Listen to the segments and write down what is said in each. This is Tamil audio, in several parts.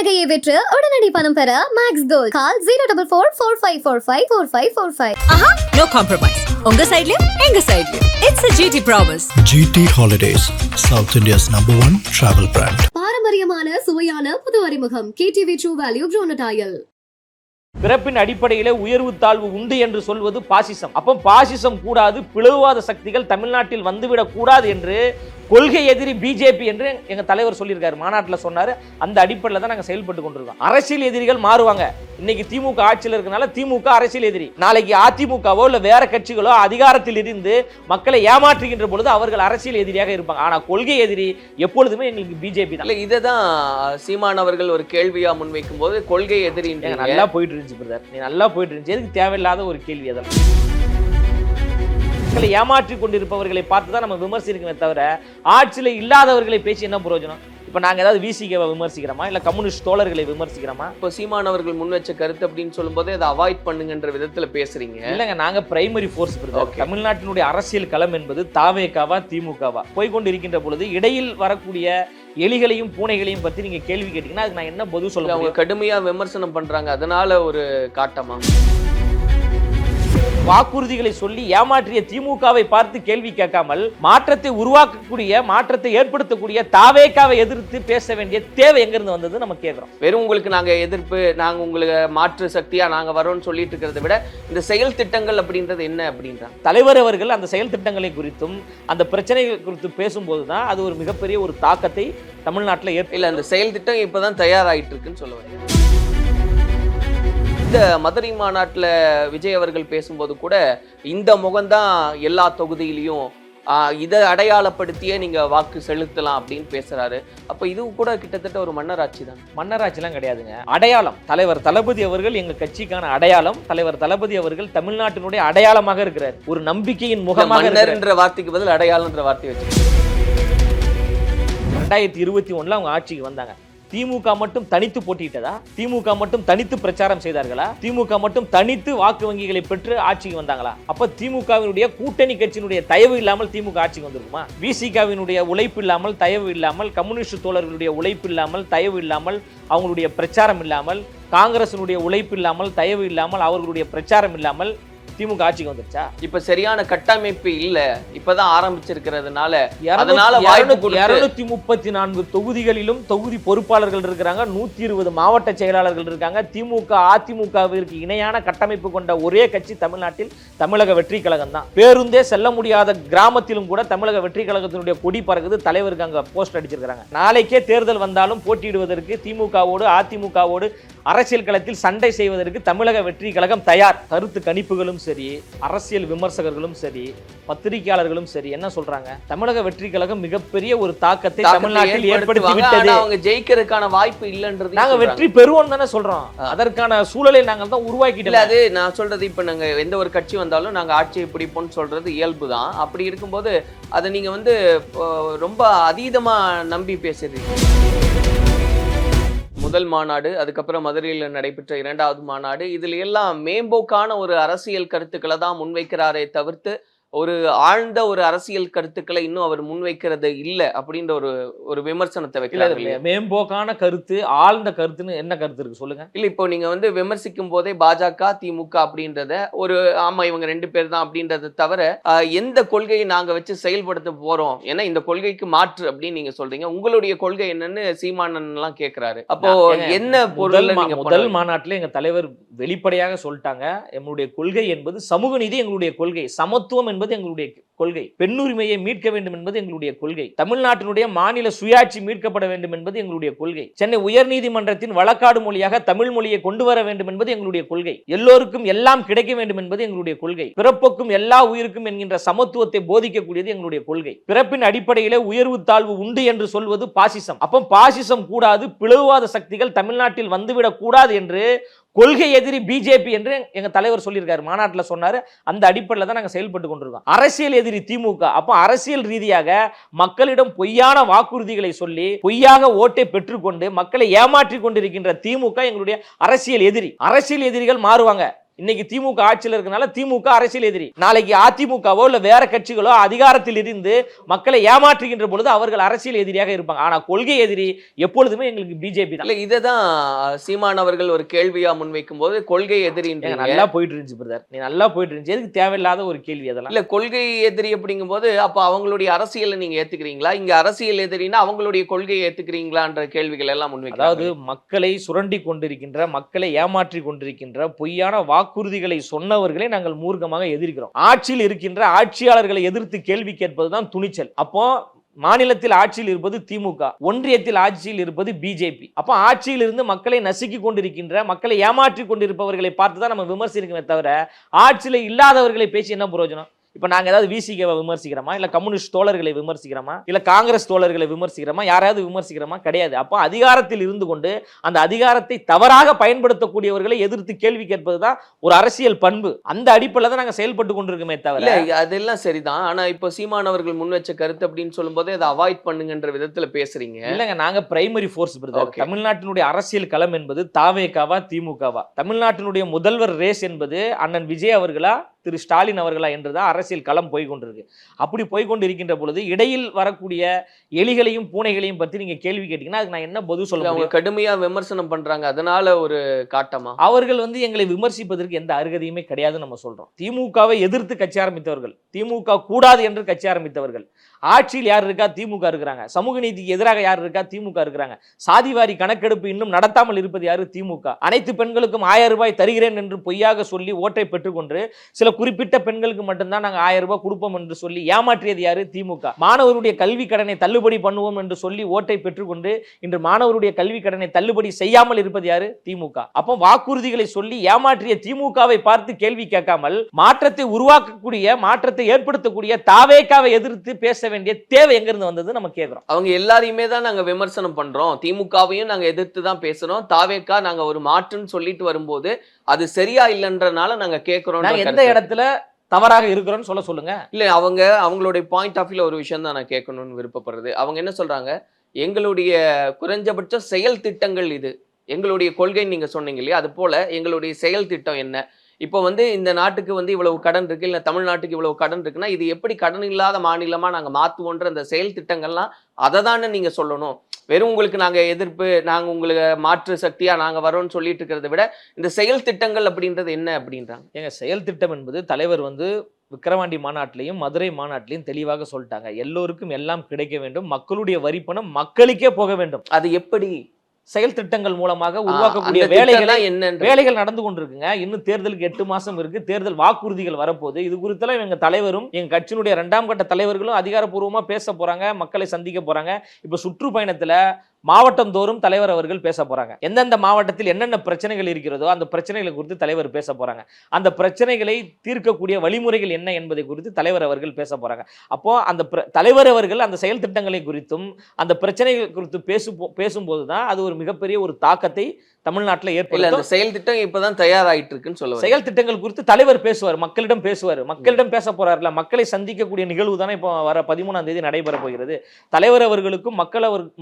நகையை விற்று உடனடி பணம் பெற மேக்ஸ் கோல்ட் கால் 04445454545. ஆஹா, no compromise. உங்க சைடுலயும் எங்க சைடுலயும். It's a GT promise. GT Holidays, South India's #1 travel brand. பாரம்பரியமான சுவையான புது அறிமுகம் KTV True Value Groundnut Oil. பிறப்பின் அடிப்படையிலே உயர்வு தாழ்வு உண்டு என்று சொல்வது பாசிசம். அப்போ பாசிசம் கூடாது, பிளவுவாத சக்திகள் தமிழ்நாட்டில் வந்துவிடக் கூடாது என்று கொள்கை எதிரி பிஜேபி என்று எங்க தலைவர் சொல்லியிருக்காரு, மாநாட்டில் சொன்னாரு. அந்த அடிப்படையில் தான் நாங்கள் செயல்பட்டு கொண்டிருக்கோம். அரசியல் எதிரிகள் மாறுவாங்க. இன்னைக்கு திமுக ஆட்சியில் இருக்கனால திமுக அரசியல் எதிரி, நாளைக்கு அதிமுகவோ இல்ல வேற கட்சிகளோ அதிகாரத்தில் இருந்து மக்களை ஏமாற்றுகின்ற பொழுது அவர்கள் அரசியல் எதிரியாக இருப்பாங்க. ஆனா கொள்கை எதிரி எப்பொழுதுமே எங்களுக்கு பிஜேபி தான். இதை தான் சீமான் அவர்கள் ஒரு கேள்வியா முன்வைக்கும் போது கொள்கை எதிரி நல்லா போயிட்டு இருந்துச்சு பிரதர், நீ நல்லா போயிட்டு இருந்துச்சு, எதுக்கு தேவையில்லாத ஒரு கேள்வி அதெல்லாம். மக்களை ஏமாற்றி கொண்டிருப்பவர்களை பார்த்து தான் நம்ம விமர்சிக்கணுமே தவிர ஆட்சியில் இல்லாதவர்களை பேசி என்ன பிரயோஜனம்? இப்போ நாங்கள் ஏதாவது விசிகேவை விமர்சிக்கிறோமா இல்லை கம்யூனிஸ்ட் தோழர்களை விமர்சிக்கிறோமா? இப்போ சீமான் அவர்கள் முன் வச்ச கருத்து அப்படின்னு சொல்லும்போது அதை அவாய்ட் பண்ணுங்கன்ற விதத்தில் பேசுறீங்க. இல்லைங்க, நாங்கள் பிரைமரி ஃபோர்ஸ். தமிழ்நாட்டினுடைய அரசியல் களம் என்பது தாவேகாவா திமுகவா போய்கொண்டு இருக்கின்ற பொழுது இடையில் வரக்கூடிய எலிகளையும் பூனைகளையும் பற்றி நீங்கள் கேள்வி கேட்டீங்கன்னா அதுக்கு நான் என்ன பதில் சொல்ல? அவங்க கடுமையாக விமர்சனம் பண்ணுறாங்க, அதனால ஒரு காட்டமா? வாக்குறுதிகளை சொல்லி ஏமாற்றிய திமுகவை பார்த்து கேள்வி கேட்காமல் மாற்றத்தை உருவாக்கக்கூடிய, மாற்றத்தை ஏற்படுத்தக்கூடிய தாவேகாவை எதிர்த்து பேச வேண்டிய தேவை எங்கிருந்து வந்தது நம்ம கேட்கிறோம். வெறும் உங்களுக்கு நாங்க எதிர்ப்பு, நாங்க உங்களுக்கு மாற்று சக்தியா நாங்க வரோம்னு சொல்லிட்டு இருக்கிறத விட இந்த செயல் திட்டங்கள் அப்படின்றது என்ன அப்படின்றாங்க தலைவர் அவர்கள். அந்த செயல் திட்டங்களை குறித்தும் அந்த பிரச்சனைகள் குறித்து பேசும்போது தான் அது ஒரு மிகப்பெரிய ஒரு தாக்கத்தை தமிழ்நாட்டில் இல்ல அந்த செயல் திட்டம் இப்பதான் தயாராயிட்டு இருக்குன்னு சொல்ல வரேன். இந்த மதுரை மாநாட்டில் விஜய் அவர்கள் பேசும்போது கூட இந்த முகம்தான் எல்லா தொகுதியிலையும் இதை அடையாளப்படுத்தியே நீங்க வாக்கு செலுத்தலாம் அப்படின்னு பேசுறாரு. அப்ப இது கூட கிட்டத்தட்ட ஒரு மன்னராட்சி தான். மன்னராட்சிலாம் கிடையாதுங்க, அடையாளம். தலைவர் தளபதி அவர்கள் எங்க கட்சிக்கான அடையாளம். தலைவர் தளபதி அவர்கள் தமிழ்நாட்டினுடைய அடையாளமாக இருக்கிறார், ஒரு நம்பிக்கையின் முகமாக. மன்னர்ன்ற வார்த்தைக்கு பதில் அடையாளம்ன்ற வார்த்தை வச்சு 2021 அவங்க ஆட்சிக்கு வந்தாங்க. திமுக மட்டும் தனித்து போட்டியிட்டதா? திமுக மட்டும் தனித்து பிரச்சாரம் செய்தார்களா? திமுக மட்டும் தனித்து வாக்கு வங்கிகளை பெற்று ஆட்சிக்கு வந்தாங்களா? அப்ப திமுகவினுடைய கூட்டணி கட்சியினுடைய தயவு இல்லாமல் திமுக ஆட்சிக்கு வந்திருக்குமா? விசிகாவினுடைய உழைப்பு இல்லாமல், தயவு இல்லாமல், கம்யூனிஸ்ட் தோழர்களுடைய உழைப்பு இல்லாமல், தயவு இல்லாமல், அவங்களுடைய பிரச்சாரம் இல்லாமல், காங்கிரசினுடைய உழைப்பு இல்லாமல், தயவு இல்லாமல், அவர்களுடைய பிரச்சாரம் இல்லாமல் திமுக ஆட்சிக்கு வந்துருச்சா? இப்ப சரியான கட்டமைப்பு இல்ல, இப்பதான் ஆரம்பிச்சிருக்கிறதுனால அதனால 234 தொகுதிகளிலும் தொகுதி பொறுப்பாளர்கள் இருக்கிறாங்க, 120 மாவட்ட செயலாளர்கள் இருக்காங்க. திமுக அதிமுகவிற்கு இணையான கட்டமைப்பு கொண்ட ஒரே கட்சி தமிழ்நாட்டில் தமிழக வெற்றி கழகம் தான். பேருந்தே செல்ல முடியாத கிராமத்திலும் கூட தமிழக வெற்றி கழகத்தினுடைய கொடி பறக்குது, தலைவருக்கு அங்க போஸ்ட் அடிச்சிருக்காங்க. நாளைக்கே தேர்தல் வந்தாலும் போட்டியிடுவதற்கு திமுகவோடு அதிமுகவோடு அரசியல் களத்தில் சண்டை செய்வதற்கு தமிழக வெற்றி கழகம் தயார். கருத்து கணிப்புகளும் சரி, அரசியல் விமர்சகர்களும் சரி, பத்திரிகையாளர்களும் சரி என்ன சொல்றாங்க? தமிழக வெற்றி கழகம் மிகப்பெரிய ஒரு தாக்கத்தை தமிழ்நாட்டில் ஏற்படுத்தி விட்டது. அவங்க ஜெயிக்கிறதுக்கான வாய்ப்பு இல்லைன்றது நாங்க வெற்றி பெறுவோம் தானே சொல்றோம். அதற்கான சூழலை நாங்கள் தான் உருவாக்கிட்டோம். அது நான் சொல்றது, இப்ப நாங்க எந்த ஒரு கட்சி வந்தாலும் நாங்க ஆட்சியை பிடிப்போம்னு சொல்றது இயல்பு தான். அப்படி இருக்கும்போது அதை நீங்க ரொம்ப அதீதமா நம்பி பேசுறீங்க. முதல் மாநாடு, அதுக்கப்புறம் மதுரையில் நடைபெற்ற 2வது மாநாடு, இதுல எல்லாம் மேம்போக்கான ஒரு அரசியல் கருத்துக்களை தான் முன்வைக்கிறாரே தவிர்த்து ஒரு ஆழ்ந்த ஒரு அரசியல் கருத்துக்களை இன்னும் அவர் முன்வைக்கிறது இல்லை அப்படின்ற ஒரு விமர்சனத்தை வைக்கிறார். மேம்போக்கான கருத்து, ஆழ்ந்த கருத்துன்னு என்ன கருத்து இருக்கு சொல்லுங்க. இல்ல இப்போ நீங்க விமர்சிக்கும் போதே பாஜக திமுக அப்படின்றத ஒரு ஆமா இவங்க 2 பேர் தான் அப்படின்றத தவிர எந்த கொள்கையை நாங்க வச்சு செயல்படுத்த போறோம், ஏன்னா இந்த கொள்கைக்கு மாற்று அப்படின்னு நீங்க சொல்றீங்க. உங்களுடைய கொள்கை என்னன்னு சீமானன் எல்லாம் கேட்கிறாரு. அப்போ என்ன பொருள்? முதல் மாநாட்டில் எங்க தலைவர் வெளிப்படையாக சொல்லிட்டாங்க, எங்களுடைய கொள்கை என்பது சமூக நீதி, எங்களுடைய கொள்கை சமத்துவம் என்பது எங்களுடைய கொள்கை, பெண்ணுரிமையை மீட்க வேண்டும் என்பது எங்களுடைய கொள்கை, தமிழ்நாட்டினுடைய மாநில சுயாட்சி மீட்கப்பட வேண்டும் என்பது எங்களுடைய கொள்கை, சென்னை உயர்நீதிமன்றத்தின் வழக்காடு மொழியாக தமிழ் மொழியை கொண்டு வர வேண்டும் என்பது எங்களுடைய கொள்கை, எல்லோருக்கும் எல்லாம் கிடைக்க வேண்டும் என்பது எங்களுடைய கொள்கை, பிறப்புக்கும் எல்லா உயிருக்கும் என்கின்ற சமத்துவத்தை போதிக்கக்கூடியது எங்களுடைய கொள்கை. பிறப்பின் அடிப்படையிலே உயர்வு தாழ்வு உண்டு என்று சொல்வது பாசிசம். அப்போ பாசிசம் கூடாது, பிளவுவாத சக்திகள் தமிழ்நாட்டில் வந்துவிடக் கூடாது என்று கொள்கை எதிரி பிஜேபி என்று எங்க தலைவர் சொல்லியிருக்காரு, மாநாட்டில் சொன்னாரு. அந்த அடிப்படையில் தான் நாங்கள் செயல்பட்டு கொண்டிருக்கோம். அரசியல் எதிரி திமுக. அப்போ அரசியல் ரீதியாக மக்களிடம் பொய்யான வாக்குறுதிகளை சொல்லி பொய்யாக ஓட்டை பெற்றுக்கொண்டு மக்களை ஏமாற்றி கொண்டிருக்கின்ற திமுக எங்களுடைய அரசியல் எதிரி. அரசியல் எதிரிகள் மாறுவாங்க, இன்னைக்கு திமுக ஆட்சியில் இருக்கனால திமுக அரசியல் எதிரி. நாளைக்கு அதிமுகவோ இல்ல வேற கட்சிகளோ அதிகாரத்தில் இருந்து மக்களை ஏமாற்றுகின்ற பொழுது அவர்கள் அரசியல் எதிரியாக இருப்பாங்க. ஆனா கொள்கை எதிரி எப்பொழுதுமே எங்களுக்கு பிஜேபி தான். இததான் சீமான் அவர்கள் ஒரு கேள்வியா முன்வைக்கும் போது கொள்கை எதிரி நல்லா போயிட்டு இருந்துச்சு பிரதர், நீ நல்லா போயிட்டு இருந்துச்சு, எதுக்கு தேவையில்லாத ஒரு கேள்வி அதெல்லாம்? இல்ல கொள்கை எதிரி அப்படிங்கும் போது அப்ப அவங்களுடைய அரசியலை நீங்க ஏத்துக்கிறீங்களா? இங்க அரசியல் எதிரின்னா அவங்களுடைய கொள்கையை ஏத்துக்கிறீங்களான்ற கேள்விகள் எல்லாம் முன்வைக்கிறாங்க. அதாவது மக்களை சுரண்டி கொண்டிருக்கின்ற, மக்களை ஏமாற்றி கொண்டிருக்கின்ற பொய்யான வாக்குறுதிகளை சொன்னவர்களை நாங்கள் மூர்க்கமாக எதிர்க்கிறோம். ஆட்சியில் இருக்கின்ற ஆட்சியாளர்களை எதிர்த்து கேள்வி கேட்பதுதான் துணிச்சல். அப்போ மாநிலத்தில் ஆட்சியில் இருப்பது திமுக, ஒன்றியத்தில் ஆட்சியில் இருப்பது பிஜேபி. அப்போ ஆட்சியில் இருந்து மக்களை நசுக்கி கொண்டிருக்கின்ற, மக்களை ஏமாற்றி கொண்டிருப்பவர்களை பார்த்துதான் நம்ம விமர்சிக்கணுமே தவிர ஆட்சியில் இல்லாதவர்களை பேசி என்ன பிரயோஜனம்? இப்ப நாங்க ஏதாவது விசிகேவை விமர்சிக்கிறோமா, இல்ல கம்யூனிஸ்ட் தோழர்களை விமர்சிக்கிறோமா, இல்ல காங்கிரஸ் தோழர்களை விமர்சிக்கிறோமா, யாராவது விமர்சிக்கிறோமா? கிடையாது. அப்போ அதிகாரத்தில் இருந்து கொண்டு அந்த அதிகாரத்தை தவறாக பயன்படுத்தக்கூடியவர்களை எதிர்த்து கேள்வி கேட்பதுதான் ஒரு அரசியல் பண்பு. அந்த அடிப்படையில் தான் நாங்க செயல்பட்டு கொண்டிருக்கோமே தவிர. அதெல்லாம் சரிதான். ஆனா இப்போ சீமான் அவர்கள் முன் வச்ச கருத்து அப்படின்னு சொல்லும் போது அதை அவாய்ட் பண்ணுங்கன்ற விதத்துல பேசுறீங்க. இல்லங்க, நாங்க பிரைமரி ஃபோர்ஸ் பிரதர். தமிழ்நாட்டினுடைய அரசியல் களம் என்பது தாவேகாவா திமுகவா? தமிழ்நாட்டினுடைய முதல்வர் ரேஸ் என்பது அண்ணன் விஜய் அவர்களா திரு ஸ்டாலின் அவர்களா என்றுதான் அரசியல் களம் போய்கொண்டிருக்கு. அப்படி போய்கொண்டு இருக்கின்ற பொழுது இடையில் வரக்கூடிய எலிகளையும் பூனைகளையும் பத்தி நீங்க கேள்வி கேட்டீங்கன்னா அதுக்கு நான் என்ன பதில் சொல்ல முடியும்? கடுமையா விமர்சனம் பண்றாங்க, அதனால ஒரு காட்டமா? அவர்கள் எங்களை விமர்சிப்பதற்கு எந்த அருகதையுமே கிடையாதுன்னு நம்ம சொல்றோம். திமுகவை எதிர்த்து கட்சி ஆரம்பித்தவர்கள், திமுக கூடாது என்று கட்சி ஆரம்பித்தவர்கள், ஆட்சியில் யார் இருக்கா? திமுக இருக்கிறாங்க. சமூக நீதிக்கு எதிராக யார் இருக்கா? திமுக இருக்கிறாங்க. சாதிவாரி கணக்கெடுப்பு இன்னும் நடத்தாமல் இருப்பது யாரு? திமுக. அனைத்து பெண்களுக்கும் 1000 ரூபாய் தருகிறேன் என்று பொய்யாக சொல்லி ஓட்டை பெற்றுக்கொண்டு சில குறிப்பிட்ட பெண்களுக்கு மட்டும்தான் நாங்க 1000 ரூபாய் கொடுப்போம் என்று சொல்லி ஏமாற்றியது யாரு? திமுக. மாணவருடைய கல்வி கடனை தள்ளுபடி பண்ணுவோம் என்று சொல்லி ஓட்டை பெற்றுக்கொண்டு இன்று மாணவருடைய கல்வி கடனை தள்ளுபடி செய்யாமல் இருப்பது யாரு? திமுக. அப்போ வாக்குறுதிகளை சொல்லி ஏமாற்றிய திமுகவை பார்த்து கேள்வி கேட்காமல் மாற்றத்தை உருவாக்கக்கூடிய, மாற்றத்தை ஏற்படுத்தக்கூடிய தாவேகாவை எதிர்த்து பேச வேண்டிய தேவை எங்க இருந்து வந்தது நம்ம கேட்கிறோம். அவங்க எல்லாரையுமே தான் நாங்க விமர்சனம் பண்றோம், திமுகவையும் நாங்க எதிர்த்து தான் பேசுறோம், தாவேகா நாங்க ஒரு மாற்றுன்னு சொல்லிட்டு வரும்போது அது சரியா இல்லைன்றனால நாங்க கேட்கிறோம். எந்த இடத்துல தவறாக இருக்கிறோம்னு சொல்லுங்க. இல்ல அவங்களுடைய பாயிண்ட் ஆஃப் வியூல ஒரு விஷயம் தான் நான் கேட்கணும்னு விருப்பப்படுறது. அவங்க என்ன சொல்றாங்க, எங்களுடைய குறைஞ்சபட்ச செயல் திட்டங்கள் இது, எங்களுடைய கொள்கை நீங்க சொன்னீங்க இல்லையா, அது போல எங்களுடைய செயல் திட்டம் என்ன? இப்போ இந்த நாட்டுக்கு இவ்வளவு கடன் இருக்கு, இல்ல தமிழ்நாட்டுக்கு இவ்வளவு கடன் இருக்குன்னா இது எப்படி கடன் இல்லாத மாநிலமா நாங்க மாத்துவோன்ற அந்த செயல் திட்டங்கள்லாம் அதை தானே நீங்க சொல்லணும். வெறும் உங்களுக்கு நாங்க எதிர்ப்பு, நாங்க உங்களுக்கு மாற்று சக்தியா நாங்க வரோம்னு சொல்லிட்டு இருக்கிறத விட இந்த செயல் திட்டங்கள் அப்படின்றது என்ன அப்படின்றாங்க. எங்க செயல் திட்டம் என்பது தலைவர் விக்கிரவாண்டி மாநாட்டிலையும் மதுரை மாநாட்டிலையும் தெளிவாக சொல்லிட்டாங்க. எல்லோருக்கும் எல்லாம் கிடைக்க வேண்டும், மக்களுடைய வரிப்பணம் மக்களுக்கே போக வேண்டும். அது எப்படி? செயல் திட்டங்கள் மூலமாக உருவாக்கக்கூடிய வேலைகள் நடந்து கொண்டிருக்குங்க. இன்னும் தேர்தலுக்கு 8 மாசம் இருக்கு, தேர்தல் வாக்குறுதிகள் வரப்போகுது. இது குறித்தெல்லாம் எங்க தலைவரும் எங்க கட்சியினுடைய 2ஆம் கட்ட தலைவர்களும் அதிகாரப்பூர்வமா பேச போறாங்க, மக்களை சந்திக்க போறாங்க. இப்ப சுற்றுப்பயணத்துல மாவட்டம் தோறும் தலைவர் அவர்கள் பேச போறாங்க. எந்தெந்த மாவட்டத்தில் என்னென்ன பிரச்சனைகள் இருக்கிறதோ அந்த பிரச்சனைகளை குறித்து தலைவர் பேச போறாங்க. அந்த பிரச்சனைகளை தீர்க்கக்கூடிய வழிமுறைகள் என்ன என்பதை குறித்து தலைவர் அவர்கள் பேச போறாங்க. அப்போ அந்த தலைவர் அவர்கள் அந்த செயல் திட்டங்களை குறித்தும் அந்த பிரச்சனைகள் குறித்து பேசும்போதுதான் அது ஒரு மிகப்பெரிய ஒரு தாக்கத்தை தமிழ்நாட்டில் ஏற்படும். செயல் திட்டம் இப்பதான் தயாராயிட்டு இருக்குன்னு சொல்லுவாங்க. செயல் திட்டங்கள் குறித்து தலைவர் பேசுவார், மக்களிடம் பேசுவார். மக்களிடம் பேச போறாருல, மக்களை சந்திக்கக்கூடிய நிகழ்வு தானே இப்போ வர 13ஆம் தேதி நடைபெற போகிறது. தலைவர் அவர்களுக்கும்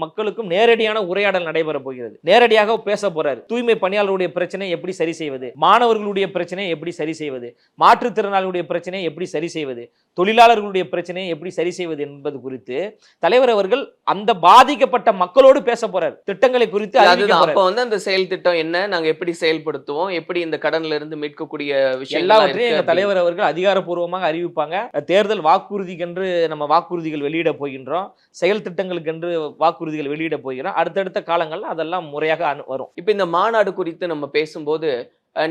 மக்களுக்கும் நேரடியான உரையாடல் நடைபெற போகிறது. நேரடியாக பேச போறாரு. தூய்மை பணியாளருடைய பிரச்சனை எப்படி சரி செய்வது, மாணவர்களுடைய பிரச்சனை எப்படி சரி செய்வது, மாற்றுத்திறனாளிகளுடைய பிரச்சனை எப்படி சரி செய்வது, தொழிலாளர்களுடைய பிரச்சனையை எப்படி சரி செய்வது என்பது குறித்து தலைவர் அவர்கள் அந்த பாதிக்கப்பட்ட மக்களோடு பேச போறார். திட்டங்களை குறித்து அப்ப அந்த செயல் திட்டம் என்ன, நாங்க எப்படி செயல்படுத்துவோம், எப்படி இந்த கடன்ல இருந்து மீட்கக்கூடிய விஷயம் எல்லாவற்றையும் எங்க தலைவர் அவர்கள் அதிகாரப்பூர்வமாக அறிவிப்பாங்க. தேர்தல் வாக்குறுதிக்கென்று நம்ம வாக்குறுதிகள் வெளியிட போகின்றோம், செயல் திட்டங்களுக்கென்று வாக்குறுதிகள் வெளியிட போகிறோம். அடுத்தடுத்த காலங்கள்ல அதெல்லாம் முறையாக வரும். இப்ப இந்த மாநாடு குறித்து நம்ம பேசும்போது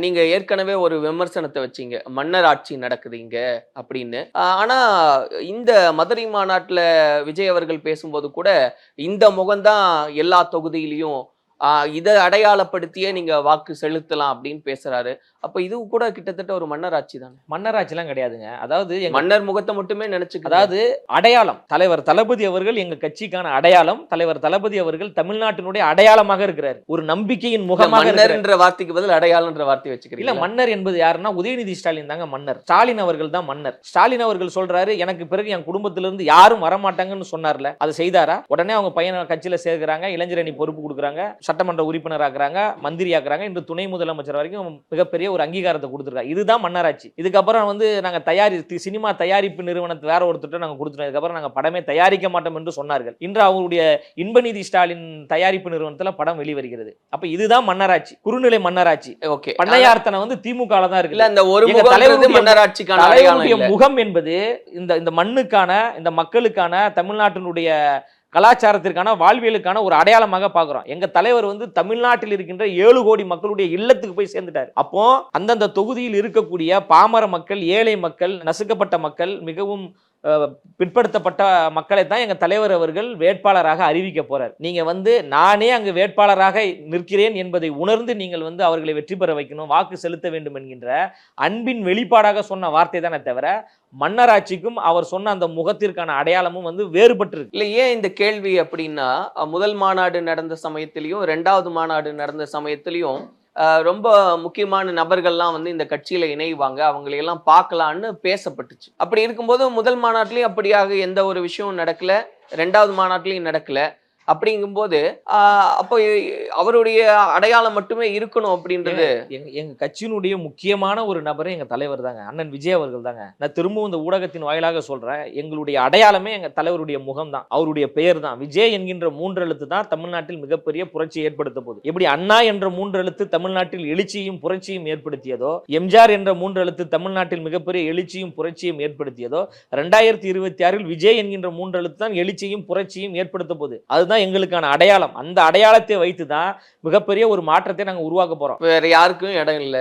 நீங்க ஏற்கனவே ஒரு விமர்சனத்தை வச்சீங்க, மன்னர் ஆட்சி நடக்குது இங்க அப்படின்னு. ஆனா இந்த மதுரை மாநாட்டுல விஜய் அவர்கள் பேசும்போது கூட இந்த முகம்தான் எல்லா தொகுதியிலையும் இதை அடையாளப்படுத்தியே நீங்க வாக்கு செலுத்தலாம் அப்படின்னு பேசுறாரு. அப்ப இது கூட கிட்டத்தட்ட ஒரு மன்னராட்சி தானே? மன்னராட்சிலாம் கிடையாதுங்க. அதாவது மன்னர் முகத்தை மட்டுமே நினைச்சு, அதாவது அடையாளம். தலைவர் தளபதி அவர்கள் எங்க கட்சிக்கான அடையாளம். தலைவர் தளபதி அவர்கள் தமிழ்நாட்டினுடைய அடையாளமாக இருக்கிறார். ஒரு நம்பிக்கையின் முகமாக. மன்னர் என்ற வார்த்தைக்கு பதில் அடையாளம்ன்ற வார்த்தை வச்சுக்கிறீங்க. இல்ல, மன்னர் என்பது யாருன்னா உதயநிதி ஸ்டாலின் தாங்க மன்னர். ஸ்டாலின் அவர்கள் தான் மன்னர். ஸ்டாலின் அவர்கள் சொல்றாரு, எனக்கு பிறகு என் குடும்பத்திலிருந்து யாரும் வரமாட்டாங்கன்னு சொன்னார்ல, அதை செய்தாரா? உடனே அவங்க பையனை கட்சியில சேர்க்கிறாங்க, இளைஞரணி பொறுப்பு கொடுக்குறாங்க. சட்டமன்ற உறுப்பினர் ஆக்குறாங்க, மந்திரி ஆக்குறாங்க, இன்று துணை முதலமைச்சர் வரைக்கும் மிகப்பெரிய ஒரு அங்கீகாரத்தை கொடுத்துருக்காங்க. இதுதான் மன்னராட்சி. இதுக்கப்புறம் வந்து நாங்க சினிமா தயாரிப்பு நிறுவனத்தை வேற ஒருத்தர் நாங்க கொடுத்துட்டோம், இதுக்கப்புறம் நாங்க படமே தயாரிக்க மாட்டோம் என்று சொன்னார்கள். இன்று அவருடைய இன்பநிதி ஸ்டாலின் தயாரிப்பு நிறுவனத்துல படம் வெளிவருகிறது. அப்ப இதுதான் மன்னராட்சி, குறுநிலை மன்னராட்சி. ஓகே, பண்ணையார்த்தனை வந்து திமுக தான் இருக்கு. இல்ல இந்த ஒரு எங்க முகம் தலைவருடைய மன்னராட்சிக்கான அடையாளம் தலைவருடைய இல்ல. முகம் என்பது இந்த மண்ணுக்கான, இந்த மக்களுக்கான, தமிழ்நாட்டினுடைய கலாச்சாரத்திற்கான, வாழ்வியலுக்கான ஒரு அடையாளமாக பார்க்கிறோம். எங்க தலைவர் வந்து தமிழ்நாட்டில் இருக்கின்ற 7 கோடி மக்களுடைய இல்லத்துக்கு போய் சேர்ந்துட்டார். அப்போ அந்தந்த தொகுதியில் இருக்கக்கூடிய பாமர மக்கள், ஏழை மக்கள், நசுக்கப்பட்ட மக்கள், மிகவும் பிற்படுத்தப்பட்ட மக்களை தான் எங்க தலைவர் அவர்கள் வேட்பாளராக அறிவிக்க போறார். நீங்க வந்து நானே அங்கு வேட்பாளராக நிற்கிறேன் என்பதை உணர்ந்து நீங்கள் வந்து அவர்களை வெற்றி பெற வைக்கணும், வாக்கு செலுத்த வேண்டும் என்கின்ற அன்பின் வெளிப்பாடாக சொன்ன வார்த்தை தானே தவிர மன்னராட்சிக்கும் அவர் சொன்ன அந்த முகத்திற்கான அடையாளமும் வந்து வேறுபட்டு இருக்கு. இல்ல ஏன் இந்த கேள்வி அப்படின்னா, முதல் மாநாடு நடந்த சமயத்திலையும் 2வது மாநாடு நடந்த சமயத்திலையும் ரொம்ப முக்கியமான நபர்கள்லாம் வந்து இந்த கட்சியில இணைவாங்க, அவங்களையெல்லாம் பார்க்கலான்னு பேசப்பட்டுச்சு. அப்படி இருக்கும்போது முதல் மாநாட்டிலையும் அப்படியாக எந்த ஒரு விஷயமும் நடக்கல, 2வது மாநாட்டிலையும் நடக்கல. அப்படிங்கும்போது அப்போ அவருடைய அடையாளம் மட்டுமே இருக்கணும் அப்படின்றது. எங்க கட்சியினுடைய முக்கியமான ஒரு நபரே எங்க தலைவர் தாங்க, அண்ணன் விஜய் அவர்கள் தாங்க. நான் திரும்பவும் இந்த ஊடகத்தின் வாயிலாக சொல்றேன், எங்களுடைய அடையாளமே எங்க தலைவருடைய முகம் தான், அவருடைய பெயர் தான். விஜய் என்கின்ற 3 எழுத்து தான் தமிழ்நாட்டில் மிகப்பெரிய புரட்சியை ஏற்படுத்த போகுது. எப்படி அண்ணா என்ற 3 எழுத்து தமிழ்நாட்டில் எழுச்சியும் புரட்சியும் ஏற்படுத்தியதோ, எம்ஜிஆர் என்ற 3 எழுத்து தமிழ்நாட்டில் மிகப்பெரிய எழுச்சியும் புரட்சியும் ஏற்படுத்தியதோ, 2026 விஜய் என்கின்ற 3 எழுத்து தான் எழுச்சியும் புரட்சியும் ஏற்படுத்த போகுது. அதுதான் எங்களுக்கான அடையாளம். அந்த அடையாளத்தை வைத்து தான் மிகப்பெரிய ஒரு மாற்றத்தை நாங்க உருவாக்க போறோம். வேற யாருக்கும் இடம் இல்ல.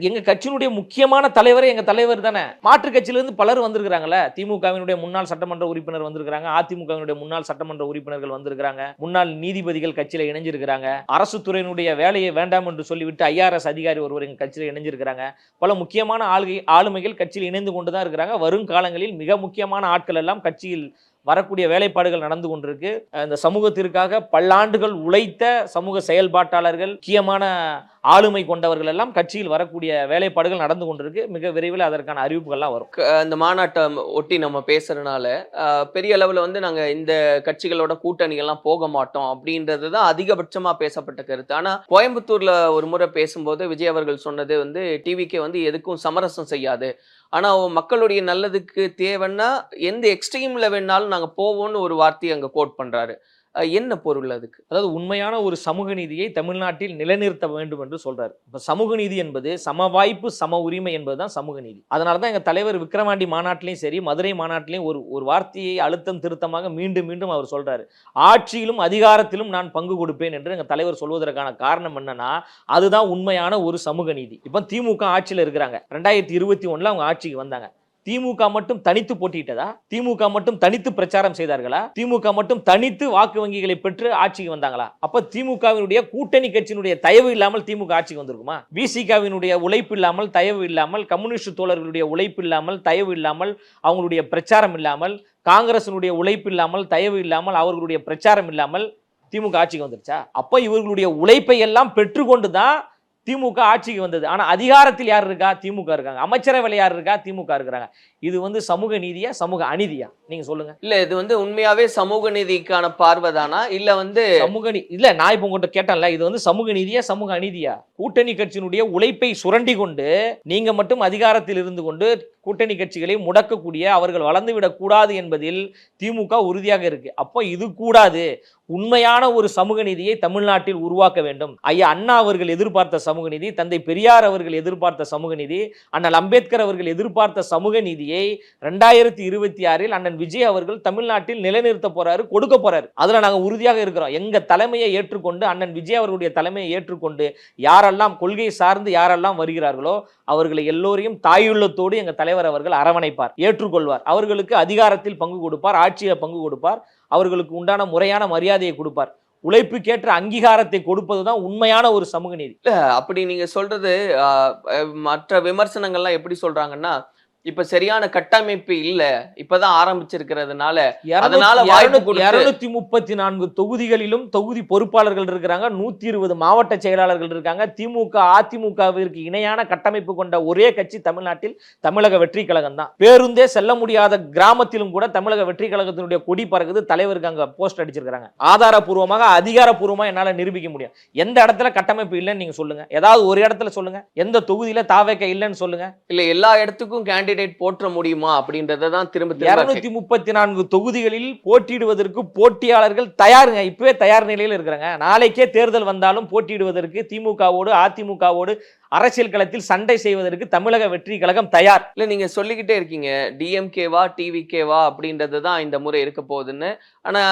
எங்க கட்சியினுடைய முக்கியமான தலைவரே எங்க தலைவர் தானே. மாற்று கட்சியில இருந்து பலர் வந்திருக்காங்கல்ல. திமுகவினுடைய முன்னாள் சட்டமன்ற உறுப்பினர் வந்திருக்காங்க, அதிமுகவினுடைய முன்னாள் சட்டமன்ற உறுப்பினர்கள் வந்திருக்காங்க, முன்னாள் நீதிபதிகள் கட்சியில இணைஞ்சிருக்காங்க, அரசு துறையினுடைய வேலையை வேண்டாம் என்று சொல்லிவிட்டு IRS அதிகாரி ஒருவர் எங்க கட்சியில இணைஞ்சிருக்காங்க. பல முக்கியமான ஆளுமைகள் கட்சியில் இணைந்து கொண்டுதான் இருக்கிறாங்க. வரும் காலங்களில் மிக முக்கியமான ஆட்கள் எல்லாம் கட்சியில் வரக்கூடிய வேலைப்பாடுகள் நடந்து கொண்டிருக்கு. இந்த சமூகத்திற்காக பல்லாண்டுகள் உழைத்த சமூக செயல்பாட்டாளர்கள், முக்கியமான ஆளுமை கொண்டவர்கள் எல்லாம் கட்சியில் வரக்கூடிய வேலைப்பாடுகள் நடந்து கொண்டிருக்கு. மிக விரைவில் அதற்கான அறிவிப்புகள்லாம் வரும். இந்த மாநாட்டை ஒட்டி நம்ம பேசுறதுனால பெரிய அளவில் வந்து நாங்கள் இந்த கட்சிகளோட கூட்டணிகள்லாம் போக மாட்டோம் அப்படின்றது தான் அதிகபட்சமாக பேசப்பட்ட கருத்து. ஆனால் கோயம்புத்தூர்ல ஒரு முறை பேசும்போது விஜய் அவர்கள் சொன்னது வந்து டிவிக்கே வந்து எதுக்கும் சமரசம் செய்யாது, ஆனால் மக்களுடைய நல்லதுக்கு தேவைன்னா எந்த எக்ஸ்ட்ரீம்ல வேணாலும் நாங்கள் போவோம்னு ஒரு வார்த்தையை அங்கே கோட் பண்றாரு. என்ன பொருள் அதுக்கு? அதாவது உண்மையான ஒரு சமூக நீதியை தமிழ்நாட்டில் நிலைநிறுத்த வேண்டும் என்று சொல்றாரு. இப்ப சமூக நீதி என்பது சம வாய்ப்பு சம உரிமை என்பதுதான் சமூக நீதி. அதனாலதான் எங்க தலைவர் விக்கிரவாண்டி மாநாட்டிலையும் சரி, மதுரை மாநாட்டிலையும் ஒரு வார்த்தையை அழுத்தம் திருத்தமாக மீண்டும் மீண்டும் அவர் சொல்றாரு, ஆட்சியிலும் அதிகாரத்திலும் நான் பங்கு கொடுப்பேன் என்று எங்க தலைவர் சொல்வதற்கான காரணம் என்னன்னா, அதுதான் உண்மையான ஒரு சமூக நீதி. இப்ப திமுக ஆட்சியில் இருக்கிறாங்க, 2021 அவங்க ஆட்சிக்கு வந்தாங்க. திமுக மட்டும் தனித்து போட்டியிட்டதா? திமுக மட்டும் தனித்து பிரச்சாரம் செய்தார்களா? திமுக மட்டும் தனித்து வாக்கு வங்கிகளை பெற்று ஆட்சிக்கு வந்தாங்களா? அப்ப திமுகவினுடைய கூட்டணி கட்சியினுடைய தயவு இல்லாமல் திமுக ஆட்சிக்கு வந்திருக்குமா? விசிகாவினுடைய உழைப்பு இல்லாமல், தயவு இல்லாமல், கம்யூனிஸ்ட் தோழர்களுடைய உழைப்பு இல்லாமல், தயவு இல்லாமல், அவங்களுடைய பிரச்சாரம் இல்லாமல், காங்கிரசினுடைய உழைப்பு இல்லாமல், தயவு இல்லாமல், அவர்களுடைய பிரச்சாரம் இல்லாமல் திமுக ஆட்சிக்கு வந்துருச்சா? அப்ப இவர்களுடைய உழைப்பை எல்லாம் பெற்றுக்கொண்டுதான் திமுக ஆட்சிக்கு வந்தது. ஆனா அதிகாரத்தில் யார் இருக்கா? திமுக இருக்காங்க. அமைச்சரவையில் யார் இருக்கா? திமுக இருக்கிறாங்க. இது வந்து சமூக நீதியா சமூக அநீதியா? நீங்க சொல்லுங்க. இல்ல இது வந்து உண்மையாவே சமூக நீதிக்கான பார்வைதானா இல்ல வந்து சமூக இல்ல, நான் இப்ப உங்கள்கிட்ட கேட்டேன்ல, இது வந்து சமூக நீதியா சமூக அநீதியா? கூட்டணி கட்சியினுடைய உழைப்பை சுரண்டி கொண்டு நீங்க மட்டும் அதிகாரத்தில் இருந்து கொண்டு கூட்டணி கட்சிகளை முடக்கக்கூடிய, அவர்கள் வளர்ந்துவிடக் கூடாது என்பதில் திமுக உறுதியாக இருக்கு. அப்போ இது கூடாது, உண்மையான ஒரு சமூக நீதியை தமிழ்நாட்டில் உருவாக்க வேண்டும். ஐயா அண்ணா அவர்கள் எதிர்பார்த்த சமூக நீதி, தந்தை பெரியார் அவர்கள் எதிர்பார்த்த சமூக நீதி, அண்ணல் அம்பேத்கர் அவர்கள் எதிர்பார்த்த சமூக நீதியை 2026 அண்ணன் விஜய் அவர்கள் தமிழ்நாட்டில் நிலைநிறுத்த போறாரு, கொடுக்க போறாரு. அதுல நாங்க உறுதியாக இருக்கிறோம். எங்க தலைமையை ஏற்றுக்கொண்டு, அண்ணன் விஜய் அவர்களுடைய தலைமையை ஏற்றுக்கொண்டு யாரெல்லாம் கொள்கை சார்ந்து யாரெல்லாம் வருகிறார்களோ அவர்களை எல்லோரையும் தாயுள்ளத்தோடு எங்க தலைவர் அவர்கள் அரவணைப்பார், ஏற்றுக்கொள்வார். அவர்களுக்கு அதிகாரத்தில் பங்கு கொடுப்பார், ஆட்சியில் பங்கு கொடுப்பார், அவர்களுக்கு உண்டான முறையான மரியாதையை கொடுப்பார். உழைப்புக்கேற்ற அங்கீகாரத்தை கொடுப்பதுதான் உண்மையான ஒரு சமூக நீதி. அப்படி நீங்க சொல்றது மற்ற விமர்சனங்கள்லாம் எப்படி சொல்றாங்கன்னா, இப்ப சரியான கட்டமைப்பு இல்ல, இப்பதான் ஆரம்பிச்சிருக்கிறதுனால அதனால வாய்ப்பு கொடுத்து 234 தொகுதிகளிலும் தொகுதி பொறுப்பாளர்கள் இருக்கிறாங்க, 120 மாவட்ட செயலாளர்கள் இருக்காங்க. திமுக அதிமுகவிற்கு இணையான கட்டமைப்பு கொண்ட ஒரே கட்சி தமிழ்நாட்டில் தமிழக வெற்றி கழகம் தான். பேருந்தே செல்ல முடியாத கிராமத்திலும் கூட தமிழக வெற்றி கழகத்தினுடைய கொடி பறக்குது, தலைவருக்கு அங்க போஸ்ட் அடிச்சிருக்காங்க. ஆதாரப்பூர்வமாக அதிகாரப்பூர்வமா என்னால நிரூபிக்க முடியும். எந்த இடத்துல கட்டமைப்பு இல்லைன்னு நீங்க சொல்லுங்க, ஏதாவது ஒரு இடத்துல சொல்லுங்க. எந்த தொகுதியில தாவேக இல்லைன்னு சொல்லுங்க. இல்ல எல்லா இடத்துக்கும் கேண்டிடேட் போற்ற முடியுமா அப்படின்றதான் திரும்ப 234 தொகுதிகளில் போட்டியிடுவதற்கு போட்டியாளர்கள் தயாருங்க, இப்பவே தயார் நிலையில் இருக்கிறாங்க. நாளைக்கே தேர்தல் வந்தாலும் போட்டியிடுவதற்கு திமுகவோடு அதிமுகவோடு அரசியல் களத்தில் சண்டை செய்வதற்கு தமிழக வெற்றி கழகம் தயார். இல்ல நீங்க சொல்லிக்கிட்டே இருக்கீங்க டிஎம்கேவா டிவிகேவா அப்படின்றதுதான் இந்த முறை இருக்க போகுதுன்னு. ஆனா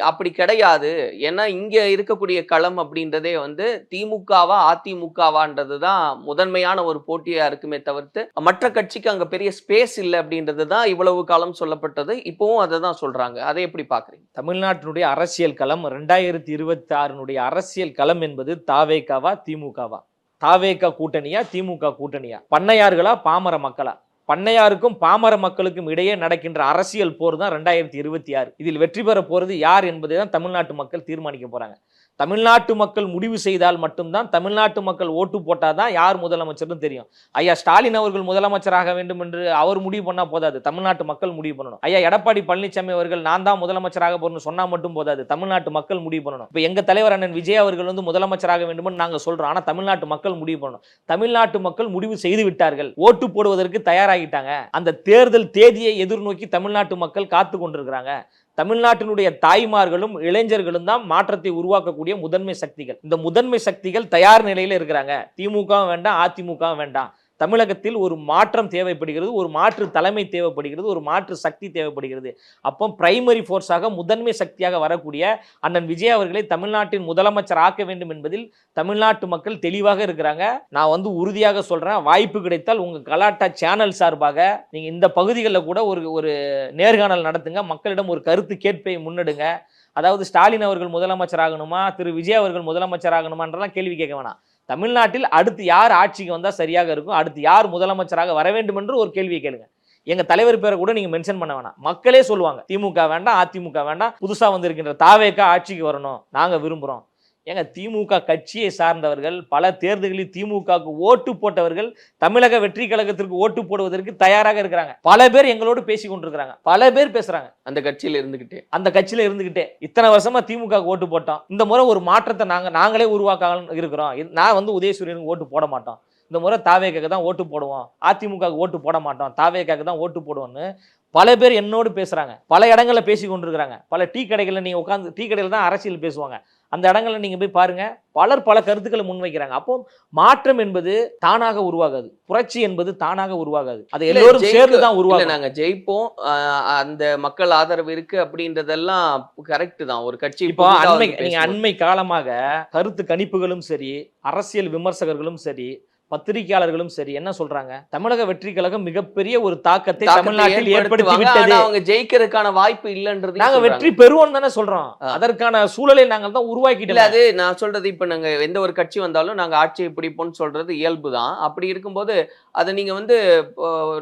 அப்படி கிடையாது. ஏன்னா இங்க இருக்கக்கூடிய களம் அப்படின்றதே வந்து திமுகவா அதிமுகவான்றதுதான் முதன்மையான ஒரு போட்டியா இருக்குமே தவிர்த்து மற்ற கட்சிக்கு அங்க பெரிய ஸ்பேஸ் இல்லை அப்படின்றதுதான் இவ்வளவு காலம் சொல்லப்பட்டது. இப்பவும் அதை தான் சொல்றாங்க. அதை எப்படி பாக்குறீங்க? தமிழ்நாட்டினுடைய அரசியல் களம் 2026 அரசியல் களம் என்பது தாவேகாவா திமுகவா, தாவேகா கூட்டணியா திமுக கூட்டணியா, பண்ணையார்களா பாமர மக்களா? பண்ணையாருக்கும் பாமர மக்களுக்கும் இடையே நடக்கின்ற அரசியல் போர் தான் 2026. இதில் வெற்றி பெற போறது யார் என்பதை தான் தமிழ்நாட்டு மக்கள் தீர்மானிக்க போறாங்க. தமிழ்நாட்டு மக்கள் முடிவு செய்தால் மட்டும்தான், தமிழ்நாட்டு மக்கள் ஓட்டு போட்டாதான் யார் முதலமைச்சர்னு தெரியும். ஐயா ஸ்டாலின் அவர்கள் முதலமைச்சராக வேண்டும் என்று அவர் முடிவு பண்ணா போதாது, தமிழ்நாட்டு மக்கள் முடிவு பண்ணணும். ஐயா எடப்பாடி பழனிசாமி அவர்கள் நான் தான் முதலமைச்சராக போறேன்னு சொன்னா மட்டும் போதாது, தமிழ்நாட்டு மக்கள் முடிவு பண்ணணும். இப்ப எங்க தலைவர் அண்ணன் விஜய் அவர்கள் வந்து முதலமைச்சராக வேண்டும் நாங்க சொல்றோம், ஆனா தமிழ்நாட்டு மக்கள் முடிவு பண்ணணும். தமிழ்நாட்டு மக்கள் முடிவு செய்து விட்டார்கள், ஓட்டு போடுவதற்கு தயாராகிட்டாங்க. அந்த தேர்தல் தேதியை எதிர்நோக்கி தமிழ்நாட்டு மக்கள் காத்து கொண்டிருக்கிறாங்க. தமிழ்நாட்டினுடைய தாய்மார்களும் இளைஞர்களும் தான் மாற்றத்தை உருவாக்கக்கூடிய முதன்மை சக்திகள். இந்த முதன்மை சக்திகள் தயார் நிலையில இருக்கிறாங்க. திமுகவும் வேண்டாம் அதிமுகவும் வேண்டாம். தமிழகத்தில் ஒரு மாற்றம் தேவைப்படுகிறது, ஒரு மாற்று தலைமை தேவைப்படுகிறது, ஒரு மாற்று சக்தி தேவைப்படுகிறது. அப்போ பிரைமரி ஃபோர்ஸாக முதன்மை சக்தியாக வரக்கூடிய அண்ணன் விஜய் அவர்களை தமிழ்நாட்டின் முதலமைச்சர் ஆக்க வேண்டும் என்பதில் தமிழ்நாட்டு மக்கள் தெளிவாக இருக்கிறாங்க. நான் வந்து உறுதியாக சொல்றேன், வாய்ப்பு கிடைத்தால் உங்க கலாட்டா சேனல் சார்பாக நீங்க இந்த பகுதிகளில் கூட ஒரு நேர்காணல் நடத்துங்க, மக்களிடம் ஒரு கருத்து கேட்பை முன்னெடுங்க. அதாவது ஸ்டாலின் அவர்கள் முதலமைச்சர் ஆகணுமா, திரு விஜய் அவர்கள் முதலமைச்சர் ஆகணுமான்றலாம் கேள்வி கேட்க வேணாம். தமிழ்நாட்டில் அடுத்து யார் ஆட்சிக்கு வந்தா சரியாக இருக்கும், அடுத்து யார் முதலமைச்சராக வர வேண்டும் என்று ஒரு கேள்வியை கேளுங்க. எங்க தலைவர் பேரை கூட நீங்க மென்ஷன் பண்ண வேணாம், மக்களே சொல்லுவாங்க. திமுக வேண்டாம் அதிமுக வேண்டாம், புதுசா வந்திருக்கின்ற தாவேகா ஆட்சிக்கு வரணும் நாங்க விரும்புறோம். ஏங்க திமுக கட்சியை சார்ந்தவர்கள், பல தேர்தல்களில் திமுகவுக்கு ஓட்டு போட்டவர்கள் தமிழக வெற்றி கழகத்திற்கு ஓட்டு போடுவதற்கு தயாராக இருக்கிறாங்க. பல பேர் எங்களோடு பேசி கொண்டிருக்கிறாங்க, பல பேர் பேசுறாங்க. அந்த கட்சியில இருந்துகிட்டே இத்தனை வருஷமா திமுக ஓட்டு போட்டோம், இந்த முறை ஒரு மாற்றத்தை நாங்களே உருவாக்க இருக்கிறோம். நான் வந்து உதயசூரியனுக்கு ஓட்டு போட மாட்டோம், இந்த முறை தாவேகாக்கு தான் ஓட்டு போடுவோம், அதிமுகவுக்கு ஓட்டு போட மாட்டோம், தாவேகாக்கு தான் ஓட்டு போடுவோம்னு பல பேர் என்னோடு பேசுறாங்க. பல இடங்களில் பேசி கொண்டிருக்கிறாங்க. பல டீ கடைகளில் நீங்க உட்காந்து, டீ கடையில் தான் அரசியல் பேசுவாங்க, அந்த இடங்களில் நீங்க போய் பாருங்க, பலர் பல கருத்துக்களை முன்வைக்கிறாங்க. அப்போ மாற்றம் என்பது தானாக உருவாகாது, புரட்சி என்பது தானாக உருவாகாது, அது எல்லோரும் சேர்ந்து தான் உருவாகும். நாங்க ஜெயிப்போம், அந்த மக்கள் ஆதரவு இருக்கு அப்படின்றதெல்லாம் கரெக்ட் தான். ஒரு கட்சி இப்போ அண்மை காலமாக கருத்து கணிப்புகளும் சரி, அரசியல் விமர்சகர்களும் சரி, பத்திரிகையாளர்களும் சரி என்ன சொல்றாங்க, தமிழக வெற்றி கழகம் மிகப்பெரிய ஒரு தாக்கத்தை தமிழ்நாட்டில் ஏற்படுத்தி விட்டது, அவங்க ஜெயிக்கிறதுக்கான வாய்ப்பு இல்லைன்றது. நாங்க வெற்றி பெறுவோம் தானே சொல்றோம், அதற்கான சூழலை நாங்கள் தான் உருவாக்கிட்டோம். அது நான் சொல்றது, இப்ப நாங்க எந்த ஒரு கட்சி வந்தாலும் நாங்க ஆட்சியை பிடிப்போம்னு சொல்றது இயல்பு தான். அப்படி இருக்கும்போது அதை நீங்க வந்து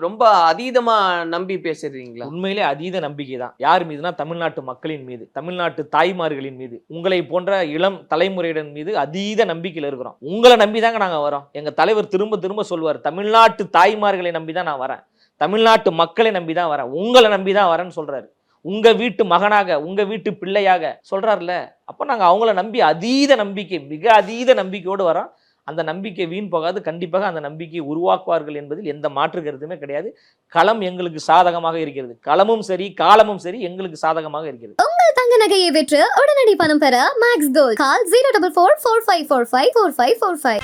ரொம்ப அதீதமா நம்பி பேசுறீங்களா? உண்மையிலே அதீத நம்பிக்கை தான். யார் மீதுனா தமிழ்நாட்டு மக்களின் மீது, தமிழ்நாட்டு தாய்மார்களின் மீது, உங்களை போன்ற இளம் தலைமுறையினர் மீது அதீத நம்பிக்கையில் இருக்கிறோம். உங்களை நம்பி தாங்க நாங்க வரோம். எங்க தலைவர் திரும்ப திரும்ப சொல்வார், தமிழ்நாட்டு தாய்மார்களை நம்பி தான் நான் வரேன், தமிழ்நாட்டு மக்களை நம்பி தான் வரேன், உங்களை நம்பி தான் வரேன்னு சொல்றாரு. உங்க வீட்டு மகனாக, உங்க வீட்டு பிள்ளையாக சொல்றாருல. அப்ப நாங்க அவங்கள நம்பி அதீத நம்பிக்கை, மிக அதீத நம்பிக்கையோடு வரோம். அந்த நம்பிக்கை வீண் போகாது, கண்டிப்பாக அந்த நம்பிக்கையை உருவாக்குவார்கள் என்பதில் எந்த மாற்று கருத்துமே கிடையாது. களம் எங்களுக்கு சாதகமாக இருக்கிறது, களமும் சரி காலமும் சரி எங்களுக்கு சாதகமாக இருக்கிறது. உங்கள் தங்க நகையை விற்று உடனடி பணம் பெற மேக்ஸ் கோல்ட் கால் 04445454545.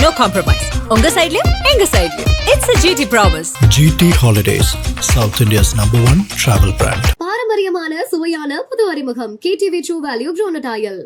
No compromise. உங்க சைடுலயும் எங்க சைடுலயும். It's a GT promise. GT Holidays, South India's #1 travel brand. பாரம்பரியமான சுவையான புது அறிமுகம் KTV True Value Grown Tile.